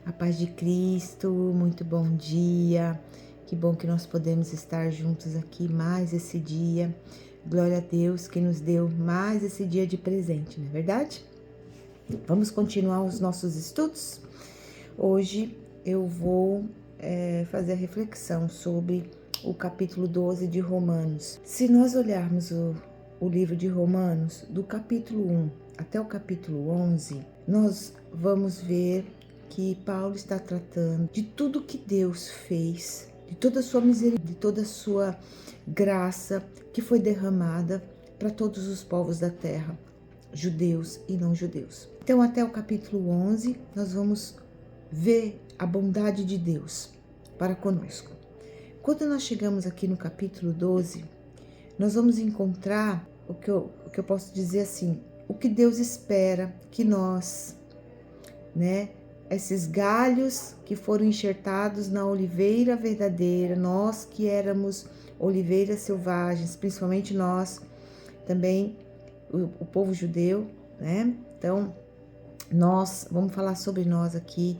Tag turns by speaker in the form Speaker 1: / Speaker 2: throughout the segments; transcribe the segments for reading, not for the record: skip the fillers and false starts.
Speaker 1: A paz de Cristo, muito bom dia. Que bom que nós podemos estar juntos aqui mais esse dia. Glória a Deus que nos deu mais esse dia de presente, não é verdade? Vamos continuar os nossos estudos? Hoje eu vou fazer a reflexão sobre o capítulo 12 de Romanos. Se nós olharmos o livro de Romanos, do capítulo 1 até o capítulo 11, nós vamos ver que Paulo está tratando de tudo que Deus fez, de toda a sua misericórdia, de toda a sua graça que foi derramada para todos os povos da terra, judeus e não judeus. Então, até o capítulo 11, nós vamos ver a bondade de Deus para conosco. Quando nós chegamos aqui no capítulo 12, nós vamos encontrar o que eu posso dizer assim, o que Deus espera que nós, esses galhos que foram enxertados na oliveira verdadeira, nós que éramos oliveiras selvagens, principalmente nós, também o povo judeu, né? Então, nós, vamos falar sobre nós aqui,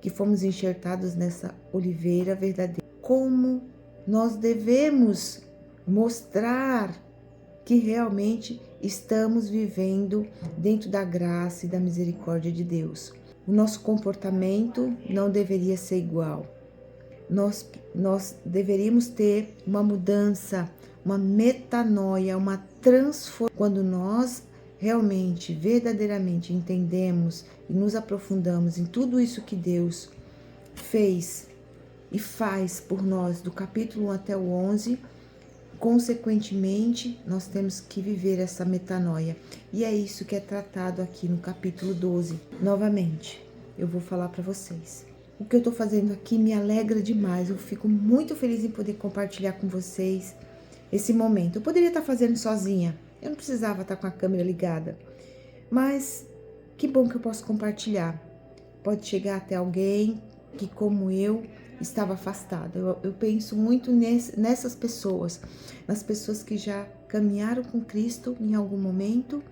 Speaker 1: que fomos enxertados nessa oliveira verdadeira. Como nós devemos mostrar que realmente estamos vivendo dentro da graça e da misericórdia de Deus. O nosso comportamento não deveria ser igual. Nós deveríamos ter uma mudança, uma metanoia, uma transformação. Quando nós realmente, verdadeiramente entendemos e nos aprofundamos em tudo isso que Deus fez e faz por nós, do capítulo 1 até o 11, consequentemente, nós temos que viver essa metanoia. E é isso que é tratado aqui no capítulo 12. Novamente, eu vou falar para vocês. O que eu estou fazendo aqui me alegra demais. Eu fico muito feliz em poder compartilhar com vocês esse momento. Eu poderia estar fazendo sozinha. Eu não precisava estar com a câmera ligada. Mas que bom que eu posso compartilhar. Pode chegar até alguém que, como eu, estava afastada. Eu penso muito nessas pessoas, nas pessoas que já caminharam com Cristo em algum momento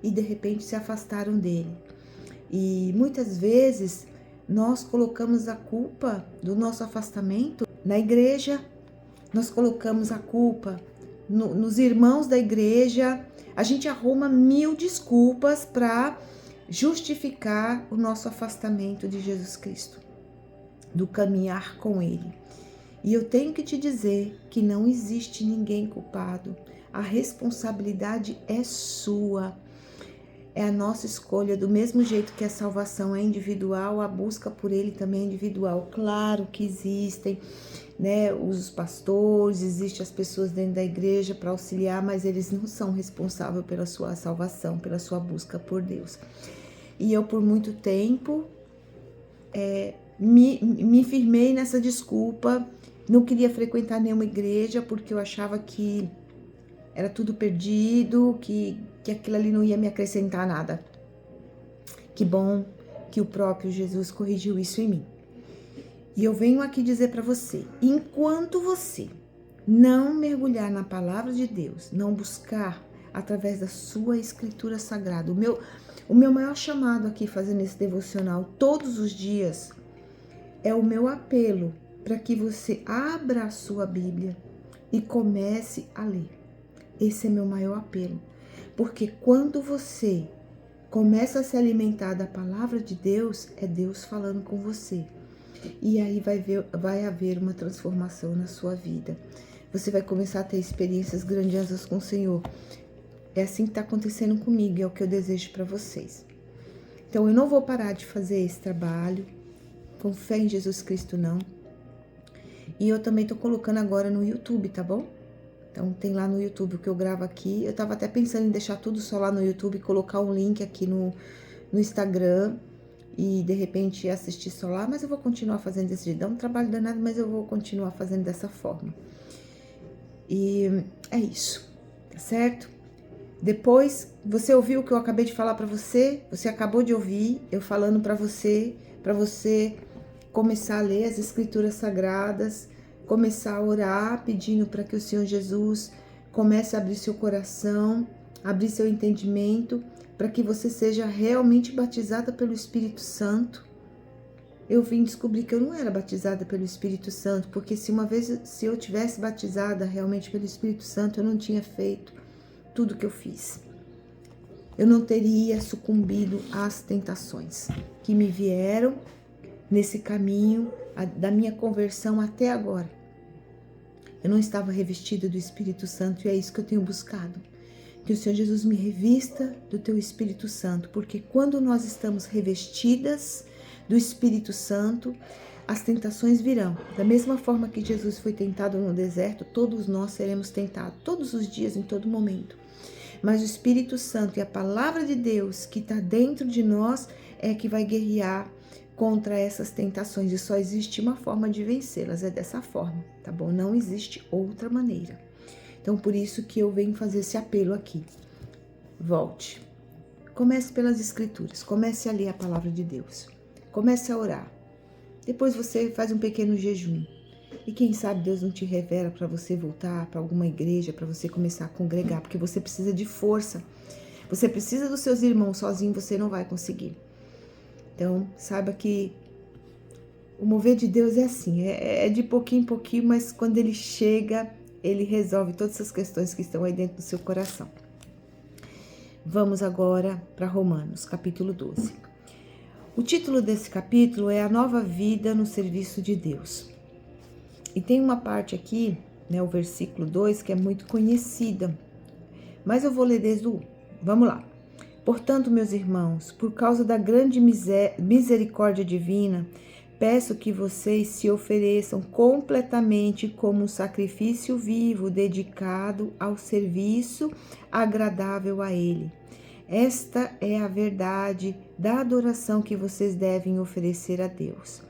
Speaker 1: e de repente se afastaram dele. E muitas vezes nós colocamos a culpa do nosso afastamento na igreja, nós colocamos a culpa nos irmãos da igreja, a gente arruma 1000 desculpas para justificar o nosso afastamento de Jesus Cristo, do caminhar com Ele. E eu tenho que te dizer que não existe ninguém culpado. A responsabilidade é sua. É a nossa escolha, do mesmo jeito que a salvação é individual, a busca por Ele também é individual. Claro que existem, os pastores, existem as pessoas dentro da igreja para auxiliar, mas eles não são responsáveis pela sua salvação, pela sua busca por Deus. E eu, por muito tempo, me firmei nessa desculpa, não queria frequentar nenhuma igreja porque eu achava que era tudo perdido, que aquilo ali não ia me acrescentar nada. Que bom que o próprio Jesus corrigiu isso em mim. E eu venho aqui dizer para você, enquanto você não mergulhar na palavra de Deus, não buscar através da sua escritura sagrada, o meu maior chamado aqui fazendo esse devocional todos os dias é o meu apelo para que você abra a sua Bíblia e comece a ler. Esse é meu maior apelo, porque quando você começa a se alimentar da palavra de Deus, é Deus falando com você. E aí vai haver uma transformação na sua vida. Você vai começar a ter experiências grandiosas com o Senhor. É assim que está acontecendo comigo, é o que eu desejo para vocês. Então eu não vou parar de fazer esse trabalho, com fé em Jesus Cristo não. E eu também tô colocando agora no YouTube, tá bom? Então tem lá no YouTube o que eu gravo aqui. Eu tava até pensando em deixar tudo só lá no YouTube, colocar um link aqui no Instagram e de repente assistir só lá, mas eu vou continuar fazendo desse jeito. Dá um trabalho danado, mas eu vou continuar fazendo dessa forma. E é isso, tá certo? Depois, você ouviu o que eu acabei de falar para você? Você acabou de ouvir eu falando para você começar a ler as escrituras sagradas, começar a orar, pedindo para que o Senhor Jesus comece a abrir seu coração, abrir seu entendimento, para que você seja realmente batizada pelo Espírito Santo, eu vim descobrir que eu não era batizada pelo Espírito Santo, porque se eu tivesse batizada realmente pelo Espírito Santo, eu não tinha feito tudo que eu fiz. Eu não teria sucumbido às tentações que me vieram nesse caminho da minha conversão até agora. Eu não estava revestida do Espírito Santo e é isso que eu tenho buscado. Que o Senhor Jesus me revista do teu Espírito Santo, porque quando nós estamos revestidas do Espírito Santo, as tentações virão. Da mesma forma que Jesus foi tentado no deserto, todos nós seremos tentados, todos os dias, em todo momento. Mas o Espírito Santo e a palavra de Deus que está dentro de nós é que vai guerrear contra essas tentações. E só existe uma forma de vencê-las, é dessa forma, tá bom? Não existe outra maneira. Então, por isso que eu venho fazer esse apelo aqui. Volte. Comece pelas Escrituras, comece a ler a palavra de Deus. Comece a orar. Depois você faz um pequeno jejum. E quem sabe Deus não te revela para você voltar para alguma igreja, para você começar a congregar, porque você precisa de força. Você precisa dos seus irmãos, sozinho você não vai conseguir. Então, saiba que o mover de Deus é assim, é de pouquinho em pouquinho, mas quando ele chega, ele resolve todas essas questões que estão aí dentro do seu coração. Vamos agora para Romanos, capítulo 12. O título desse capítulo é A Nova Vida no Serviço de Deus. E tem uma parte aqui, né, o versículo 2, que é muito conhecida, mas eu vou ler desde o 1. Vamos lá. Portanto, meus irmãos, por causa da grande misericórdia divina, peço que vocês se ofereçam completamente como um sacrifício vivo, dedicado ao serviço agradável a Ele. Esta é a verdade da adoração que vocês devem oferecer a Deus.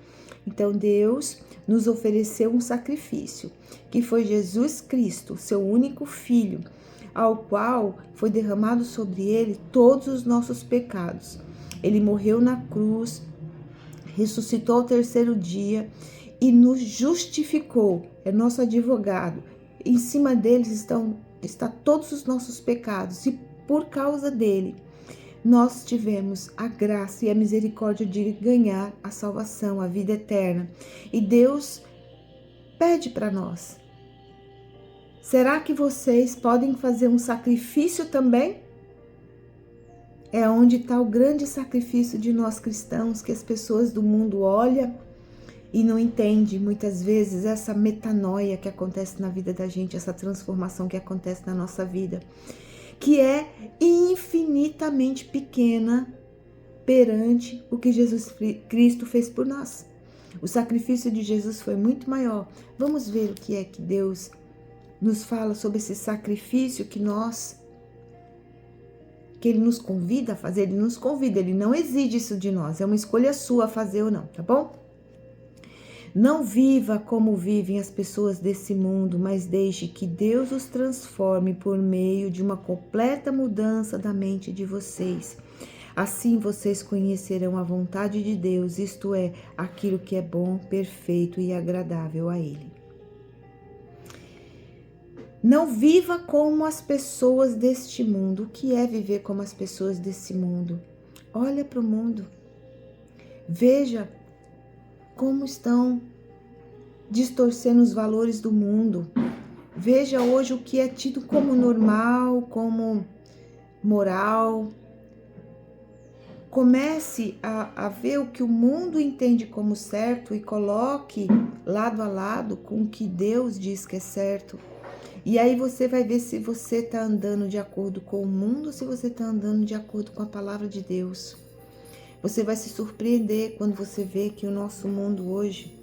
Speaker 1: Então, Deus nos ofereceu um sacrifício, que foi Jesus Cristo, seu único Filho, ao qual foi derramado sobre ele todos os nossos pecados. Ele morreu na cruz, ressuscitou ao terceiro dia e nos justificou, é nosso advogado. Em cima deles está todos os nossos pecados e por causa dele nós tivemos a graça e a misericórdia de ganhar a salvação, a vida eterna. E Deus pede para nós: será que vocês podem fazer um sacrifício também? É onde está o grande sacrifício de nós cristãos, que as pessoas do mundo olham e não entendem muitas vezes essa metanoia que acontece na vida da gente, essa transformação que acontece na nossa vida, que é infinitamente pequena perante o que Jesus Cristo fez por nós. O sacrifício de Jesus foi muito maior. Vamos ver o que é que Deus nos fala sobre esse sacrifício que Ele nos convida a fazer. Ele nos convida, Ele não exige isso de nós, é uma escolha sua fazer ou não, tá bom? Não viva como vivem as pessoas desse mundo, mas deixe que Deus os transforme por meio de uma completa mudança da mente de vocês. Assim vocês conhecerão a vontade de Deus, isto é, aquilo que é bom, perfeito e agradável a Ele. Não viva como as pessoas deste mundo. O que é viver como as pessoas desse mundo? Olha para o mundo. Veja como estão distorcendo os valores do mundo. Veja hoje o que é tido como normal, como moral. Comece a ver o que o mundo entende como certo e coloque lado a lado com o que Deus diz que é certo. E aí você vai ver se você está andando de acordo com o mundo ou se você está andando de acordo com a palavra de Deus. Você vai se surpreender quando você vê que o nosso mundo hoje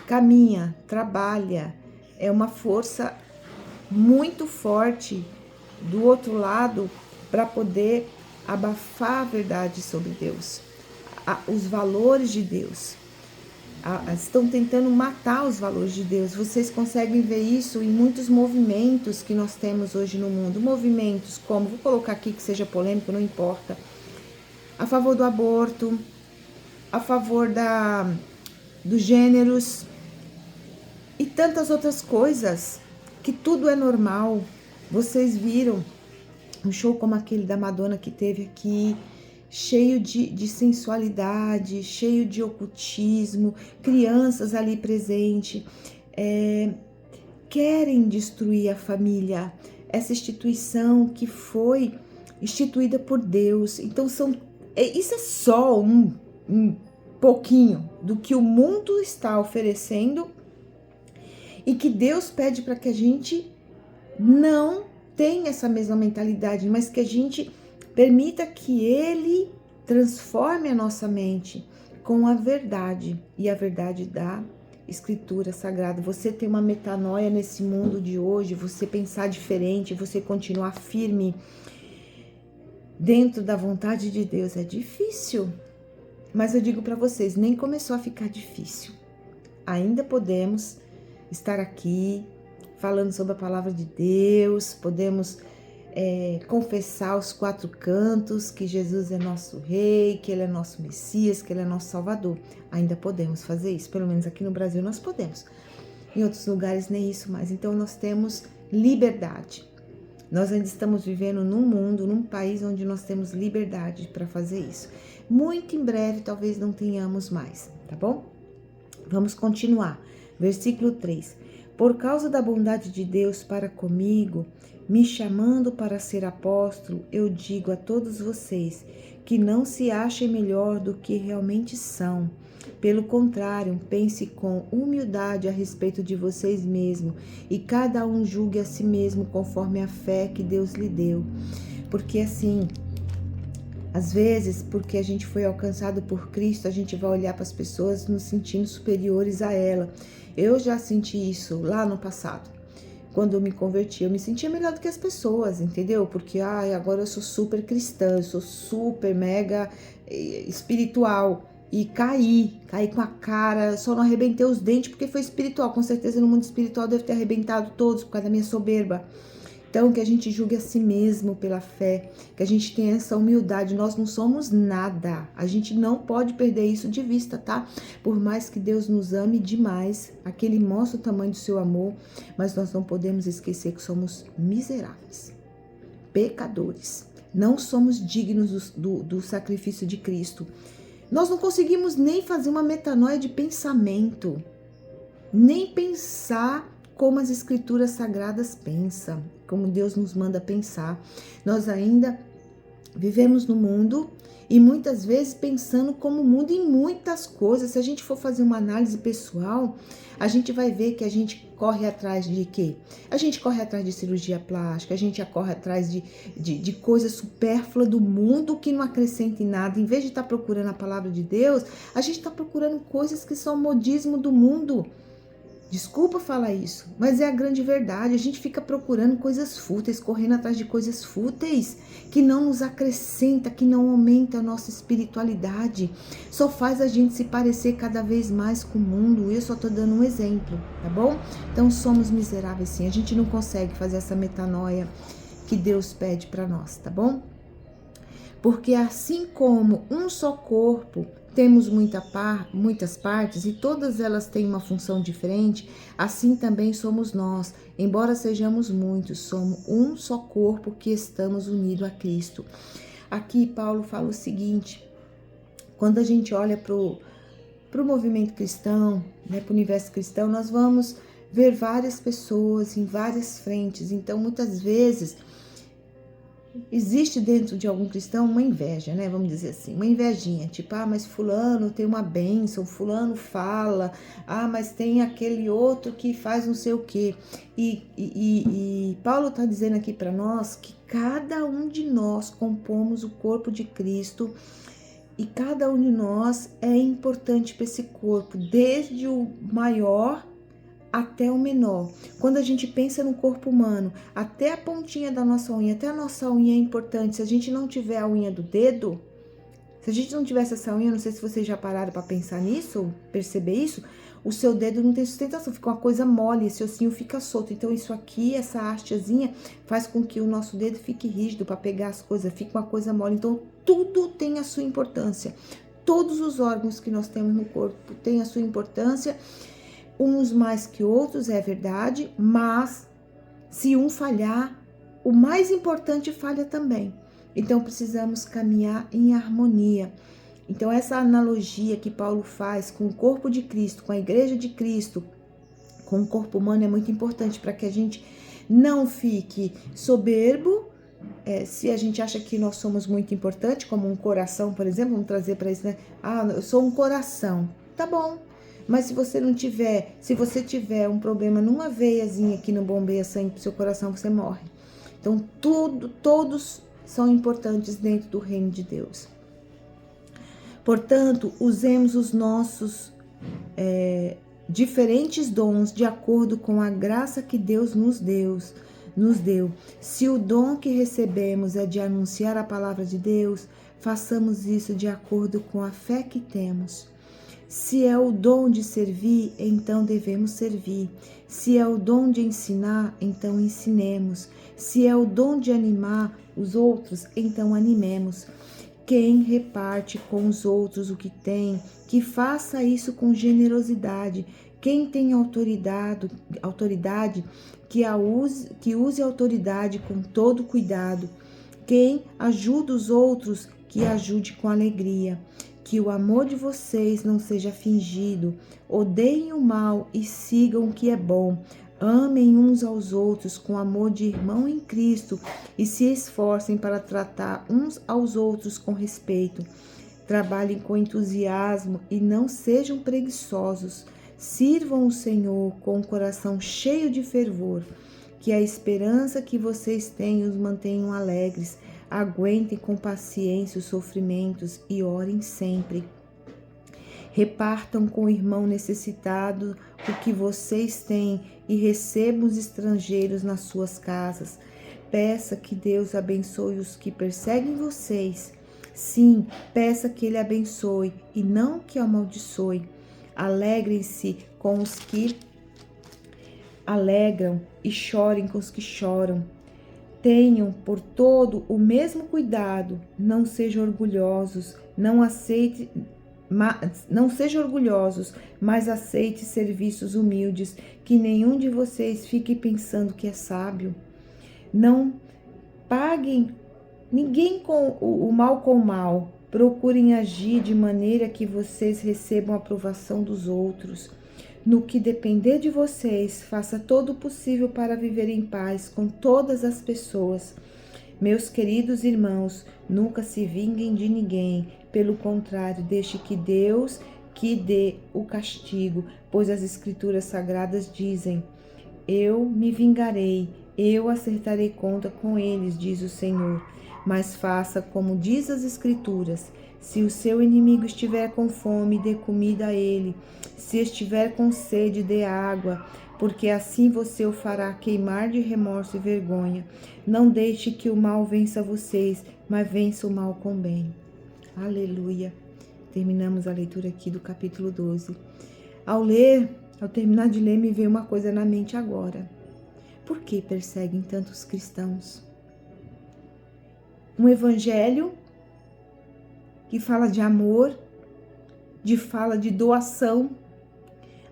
Speaker 1: caminha, trabalha, é uma força muito forte do outro lado para poder abafar a verdade sobre Deus, os valores de Deus. Estão tentando matar os valores de Deus. Vocês conseguem ver isso em muitos movimentos que nós temos hoje no mundo. Movimentos como, vou colocar aqui que seja polêmico, não importa, a favor do aborto, a favor dos gêneros e tantas outras coisas, que tudo é normal. Vocês viram um show como aquele da Madonna que teve aqui, cheio de sensualidade, cheio de ocultismo, crianças ali presentes, querem destruir a família, essa instituição que foi instituída por Deus. Então isso é só um pouquinho do que o mundo está oferecendo e que Deus pede para que a gente não tenha essa mesma mentalidade, mas que a gente permita que Ele transforme a nossa mente com a verdade e a verdade da Escritura Sagrada. Você ter uma metanoia nesse mundo de hoje, você pensar diferente, você continuar firme dentro da vontade de Deus é difícil. Mas eu digo para vocês, nem começou a ficar difícil. Ainda podemos estar aqui falando sobre a palavra de Deus, podemos confessar os 4 cantos que Jesus é nosso Rei, que Ele é nosso Messias, que Ele é nosso Salvador. Ainda podemos fazer isso, pelo menos aqui no Brasil nós podemos. Em outros lugares nem isso mais. Então nós temos liberdade. Nós ainda estamos vivendo num mundo, num país onde nós temos liberdade para fazer isso. Muito em breve talvez não tenhamos mais, tá bom? Vamos continuar. Versículo 3. Por causa da bondade de Deus para comigo, me chamando para ser apóstolo, eu digo a todos vocês que não se achem melhor do que realmente são. Pelo contrário, pense com humildade a respeito de vocês mesmos e cada um julgue a si mesmo conforme a fé que Deus lhe deu. Porque assim, às vezes, porque a gente foi alcançado por Cristo, a gente vai olhar para as pessoas nos sentindo superiores a ela. Eu já senti isso lá no passado. Quando eu me converti, eu me sentia melhor do que as pessoas, entendeu? Porque agora eu sou super cristã, eu sou super mega espiritual. E caí com a cara, só não arrebentei os dentes porque foi espiritual. Com certeza no mundo espiritual deve ter arrebentado todos por causa da minha soberba. Então que a gente julgue a si mesmo pela fé, que a gente tenha essa humildade. Nós não somos nada, a gente não pode perder isso de vista, tá? Por mais que Deus nos ame demais, aquele mostra o tamanho do seu amor, mas nós não podemos esquecer que somos miseráveis, pecadores. Não somos dignos do sacrifício de Cristo. Nós não conseguimos nem fazer uma metanoia de pensamento, nem pensar como as Escrituras Sagradas pensam, como Deus nos manda pensar. Nós ainda vivemos no mundo e muitas vezes pensando como o mundo em muitas coisas. Se a gente for fazer uma análise pessoal, a gente vai ver que a gente corre atrás de quê? A gente corre atrás de cirurgia plástica, a gente corre atrás de coisas supérfluas do mundo que não acrescentem nada. Em vez de estar procurando a palavra de Deus, a gente está procurando coisas que são modismo do mundo. Desculpa falar isso, mas é a grande verdade. A gente fica procurando coisas fúteis, correndo atrás de coisas fúteis, que não nos acrescenta, que não aumenta a nossa espiritualidade. Só faz a gente se parecer cada vez mais com o mundo. Eu só tô dando um exemplo, tá bom? Então somos miseráveis sim, a gente não consegue fazer essa metanoia que Deus pede para nós, tá bom? Porque assim como um só corpo, temos muitas partes e todas elas têm uma função diferente, assim também somos nós. Embora sejamos muitos, somos um só corpo que estamos unidos a Cristo. Aqui Paulo fala o seguinte, quando a gente olha para o movimento cristão, né, para o universo cristão, nós vamos ver várias pessoas em várias frentes. Então, muitas vezes, existe dentro de algum cristão uma inveja, né? Vamos dizer assim, uma invejinha, tipo, mas fulano tem uma bênção, fulano fala, mas tem aquele outro que faz não sei o quê. E Paulo está dizendo aqui para nós que cada um de nós compomos o corpo de Cristo e cada um de nós é importante para esse corpo, desde o maior até o menor. Quando a gente pensa no corpo humano, até a pontinha da nossa unha, até a nossa unha é importante. Se a gente não tiver a unha do dedo, se a gente não tivesse essa unha, não sei se vocês já pararam para pensar nisso, perceber isso, o seu dedo não tem sustentação, fica uma coisa mole, esse ossinho fica solto. Então isso aqui, essa hastezinha, faz com que o nosso dedo fique rígido para pegar as coisas, fica uma coisa mole. Então tudo tem a sua importância. Todos os órgãos que nós temos no corpo têm a sua importância. Uns mais que outros, é verdade, mas se um falhar, o mais importante falha também. Então precisamos caminhar em harmonia. Então essa analogia que Paulo faz com o corpo de Cristo, com a igreja de Cristo, com o corpo humano é muito importante para que a gente não fique soberbo. Se a gente acha que nós somos muito importantes, como um coração, por exemplo, vamos trazer para isso, né? Ah, eu sou um coração. Tá bom. Mas se você não tiver, se você tiver um problema numa veiazinha que não bombeia sangue pro seu coração, você morre. Então, todos são importantes dentro do reino de Deus. Portanto, usemos os nossos diferentes dons de acordo com a graça que Deus nos deu. Se o dom que recebemos é de anunciar a palavra de Deus, façamos isso de acordo com a fé que temos. Se é o dom de servir, então devemos servir. Se é o dom de ensinar, então ensinemos. Se é o dom de animar os outros, então animemos. Quem reparte com os outros o que tem, que faça isso com generosidade. Quem tem autoridade, que use a autoridade com todo cuidado. Quem ajuda os outros, que ajude com alegria. Que o amor de vocês não seja fingido. Odeiem o mal e sigam o que é bom. Amem uns aos outros com amor de irmão em Cristo e se esforcem para tratar uns aos outros com respeito. Trabalhem com entusiasmo e não sejam preguiçosos. Sirvam o Senhor com o coração cheio de fervor. Que a esperança que vocês têm os mantenham alegres. Aguentem com paciência os sofrimentos e orem sempre. Repartam com o irmão necessitado o que vocês têm e recebam os estrangeiros nas suas casas. Peça que Deus abençoe os que perseguem vocês. Sim, peça que Ele abençoe e não que amaldiçoe. Alegrem-se com os que alegram e chorem com os que choram. Tenham por todo o mesmo cuidado, não sejam orgulhosos, não sejam orgulhosos, mas aceite serviços humildes, que nenhum de vocês fique pensando que é sábio. Não paguem ninguém com o mal com o mal. Procurem agir de maneira que vocês recebam a aprovação dos outros. No que depender de vocês, faça todo o possível para viver em paz com todas as pessoas. Meus queridos irmãos, nunca se vinguem de ninguém. Pelo contrário, deixe que Deus que dê o castigo, pois as Escrituras Sagradas dizem: eu me vingarei, eu acertarei conta com eles, diz o Senhor. Mas faça como diz as Escrituras: se o seu inimigo estiver com fome, dê comida a ele. Se estiver com sede, dê água, porque assim você o fará queimar de remorso e vergonha. Não deixe que o mal vença vocês, mas vença o mal com bem. Aleluia. Terminamos a leitura aqui do capítulo 12. Ao terminar de ler, me veio uma coisa na mente agora. Por que perseguem tantos cristãos? Um evangelho que fala de amor, fala de doação.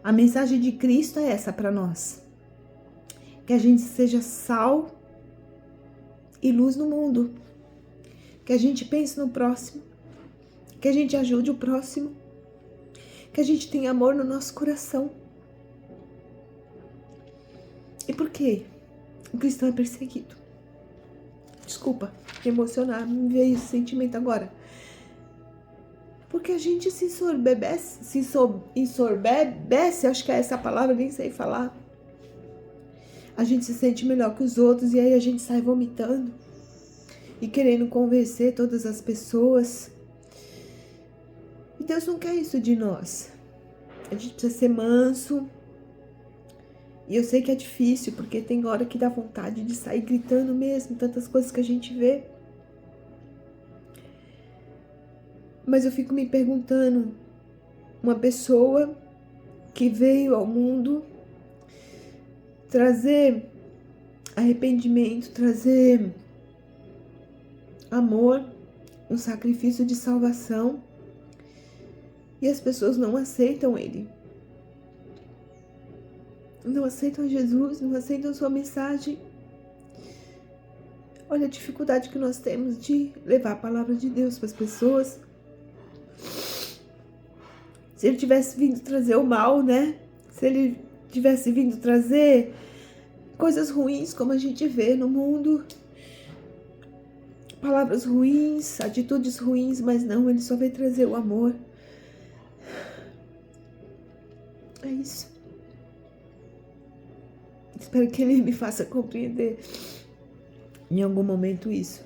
Speaker 1: A mensagem de Cristo é essa para nós. Que a gente seja sal e luz no mundo. Que a gente pense no próximo. Que a gente ajude o próximo. Que a gente tenha amor no nosso coração. E por que o cristão é perseguido? Desculpa, emocionar, me veio esse sentimento agora. Porque a gente se ensorbebece, acho que é essa palavra, nem sei falar. A gente se sente melhor que os outros e aí a gente sai vomitando e querendo convencer todas as pessoas. E Deus não quer isso de nós. A gente precisa ser manso. E eu sei que é difícil, porque tem hora que dá vontade de sair gritando mesmo, tantas coisas que a gente vê. Mas eu fico me perguntando, uma pessoa que veio ao mundo trazer arrependimento, trazer amor, um sacrifício de salvação, e as pessoas não aceitam ele. Não aceitam Jesus, não aceitam sua mensagem. Olha a dificuldade que nós temos de levar a palavra de Deus para as pessoas. Se ele tivesse vindo trazer o mal, né? Se ele tivesse vindo trazer coisas ruins, como a gente vê no mundo, palavras ruins, atitudes ruins, mas não, ele só veio trazer o amor. É isso. Espero que ele me faça compreender em algum momento isso.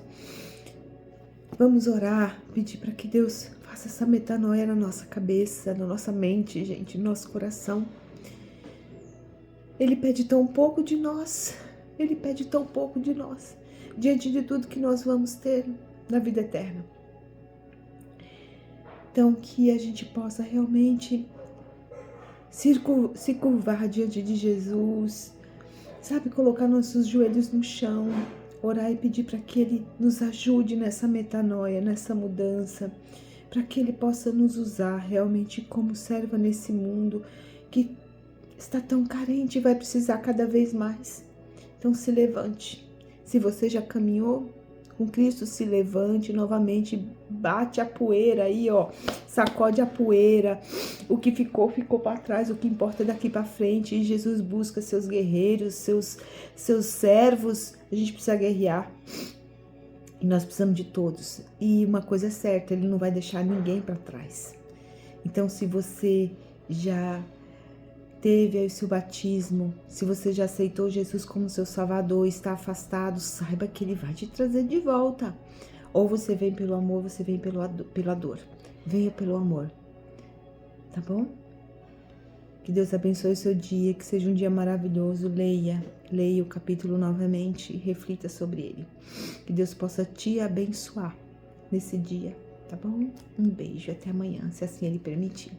Speaker 1: Vamos orar, pedir para que Deus faça essa metanoia na nossa cabeça, na nossa mente, gente, no nosso coração. Ele pede tão pouco de nós, ele pede tão pouco de nós, diante de tudo que nós vamos ter na vida eterna. Então, que a gente possa realmente se curvar diante de Jesus, sabe, colocar nossos joelhos no chão, orar e pedir para que Ele nos ajude nessa metanoia, nessa mudança, para que Ele possa nos usar realmente como serva nesse mundo que está tão carente e vai precisar cada vez mais. Então se levante. Se você já caminhou com Cristo, se levante novamente, bate a poeira aí, ó, sacode a poeira. O que ficou para trás, o que importa é daqui para frente. E Jesus busca seus guerreiros, seus servos. A gente precisa guerrear. E nós precisamos de todos. E uma coisa é certa, Ele não vai deixar ninguém para trás. Então, se você já teve aí o seu batismo, se você já aceitou Jesus como seu Salvador, está afastado, saiba que Ele vai te trazer de volta. Ou você vem pelo amor, você vem pela dor. Venha pelo amor, tá bom? Que Deus abençoe o seu dia, que seja um dia maravilhoso. Leia o capítulo novamente e reflita sobre ele. Que Deus possa te abençoar nesse dia, tá bom? Um beijo, até amanhã, se assim Ele permitir.